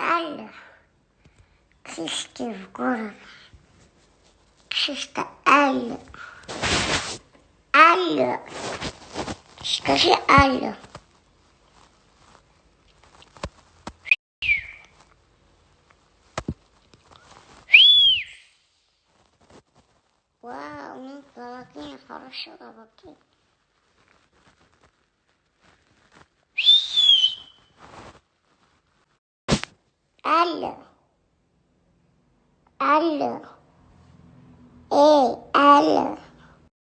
Алло, Ксюшки в город. Ксюшка, алло. Алло. Скажи алло. Вау, ну молодец, хорошо работает. Алло. Алло. Эй, алло.